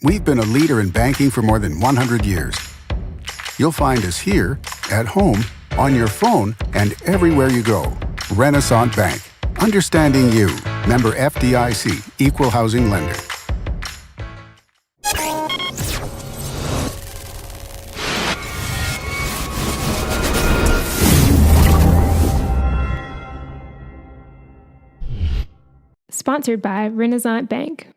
We've been a leader in banking for more than 100 years. You'll find us here, at home, on your phone, and everywhere you go. Renaissance Bank. Understanding you. Member FDIC. Equal housing lender. Sponsored by Renaissance Bank.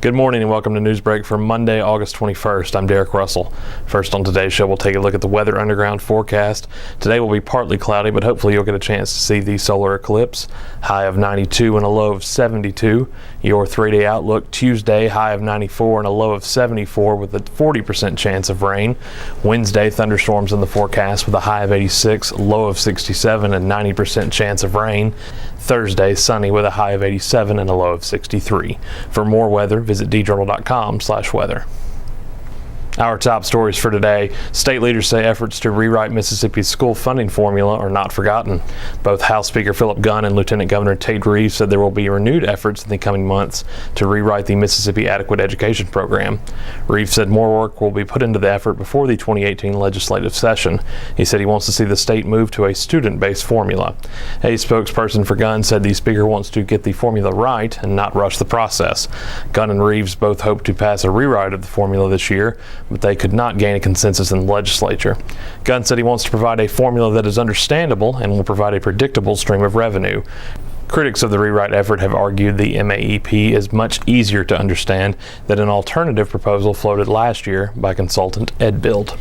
Good morning and welcome to Newsbreak for Monday, August 21st. I'm Derek Russell. First on today's show, we'll take a look at the Weather Underground forecast. Today will be partly cloudy, but hopefully you'll get a chance to see the solar eclipse. High of 92 and a low of 72. Your 3-day outlook: Tuesday, high of 94 and a low of 74 with a 40% chance of rain. Wednesday, thunderstorms in the forecast with a high of 86, low of 67 and 90% chance of rain. Thursday, sunny with a high of 87 and a low of 63. For more weather, visit djournal.com/weather. Our top stories for today. State leaders say efforts to rewrite Mississippi's school funding formula are not forgotten. Both House Speaker Philip Gunn and Lieutenant Governor Tate Reeves said there will be renewed efforts in the coming months to rewrite the Mississippi Adequate Education Program. Reeves said more work will be put into the effort before the 2018 legislative session. He said he wants to see the state move to a student-based formula. A spokesperson for Gunn said the speaker wants to get the formula right and not rush the process. Gunn and Reeves both hope to pass a rewrite of the formula this year, but they could not gain a consensus in the legislature. Gunn said he wants to provide a formula that is understandable and will provide a predictable stream of revenue. Critics of the rewrite effort have argued the MAEP is much easier to understand than an alternative proposal floated last year by consultant EdBuild.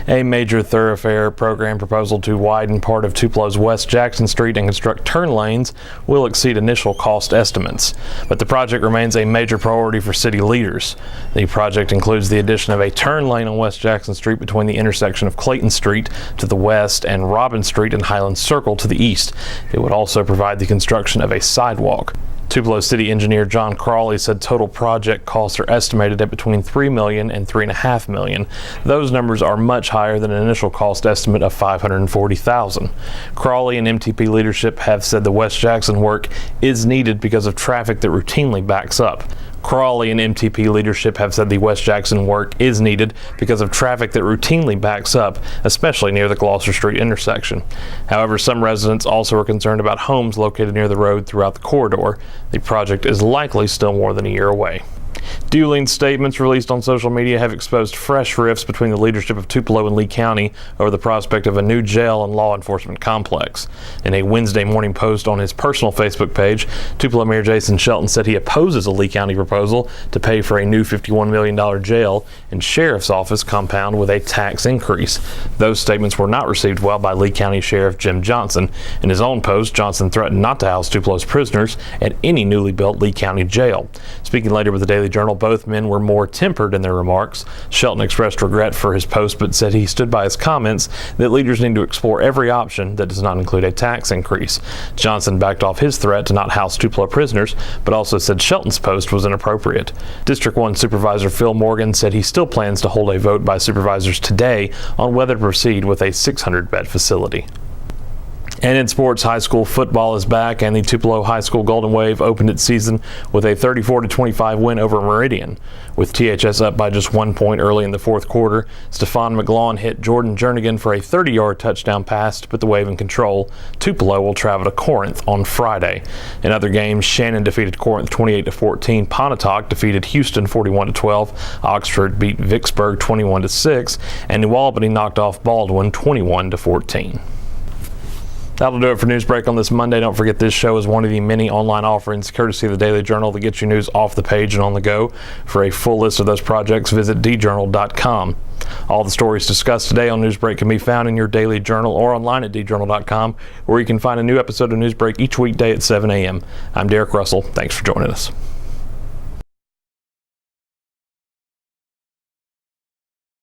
A major thoroughfare program proposal to widen part of Tupelo's West Jackson Street and construct turn lanes will exceed initial cost estimates, but the project remains a major priority for city leaders. The project includes the addition of a turn lane on West Jackson Street between the intersection of Clayton Street to the west and Robin Street and Highland Circle to the east. It would also provide the construction of a sidewalk. Tupelo City Engineer John Crawley said total project costs are estimated at between $3 million and $3.5 million. Those numbers are much higher than an initial cost estimate of $540,000. Crawley and MTP leadership have said the West Jackson work is needed because of traffic that routinely backs up. Crawley and MTP leadership have said the West Jackson work is needed because of traffic that routinely backs up, especially near the Gloucester Street intersection. However, some residents also are concerned about homes located near the road throughout the corridor. The project is likely still more than a year away. Dueling statements released on social media have exposed fresh rifts between the leadership of Tupelo and Lee County over the prospect of a new jail and law enforcement complex. In a Wednesday morning post on his personal Facebook page, Tupelo Mayor Jason Shelton said he opposes a Lee County proposal to pay for a new $51 million jail and sheriff's office compound with a tax increase. Those statements were not received well by Lee County Sheriff Jim Johnson. In his own post, Johnson threatened not to house Tupelo's prisoners at any newly built Lee County jail. Speaking later with the Daily Journal, both men were more tempered in their remarks. Shelton expressed regret for his post, but said he stood by his comments that leaders need to explore every option that does not include a tax increase. Johnson backed off his threat to not house Tupelo prisoners, but also said Shelton's post was inappropriate. District 1 Supervisor Phil Morgan said he still plans to hold a vote by supervisors today on whether to proceed with a 600-bed facility. And in sports, high school football is back, and the Tupelo High School Golden Wave opened its season with a 34-25 win over Meridian. With THS up by just 1 point early in the fourth quarter, Stephon McGlaughlin hit Jordan Jernigan for a 30-yard touchdown pass to put the Wave in control. Tupelo will travel to Corinth on Friday. In other games, Shannon defeated Corinth 28-14, Pontotoc defeated Houston 41-12, Oxford beat Vicksburg 21-6, and New Albany knocked off Baldwin 21-14. That'll do it for Newsbreak on this Monday. Don't forget this show is one of the many online offerings courtesy of the Daily Journal that gets you news off the page and on the go. For a full list of those projects, visit djournal.com. All the stories discussed today on Newsbreak can be found in your Daily Journal or online at djournal.com, where you can find a new episode of Newsbreak each weekday at 7 a.m. I'm Derek Russell. Thanks for joining us.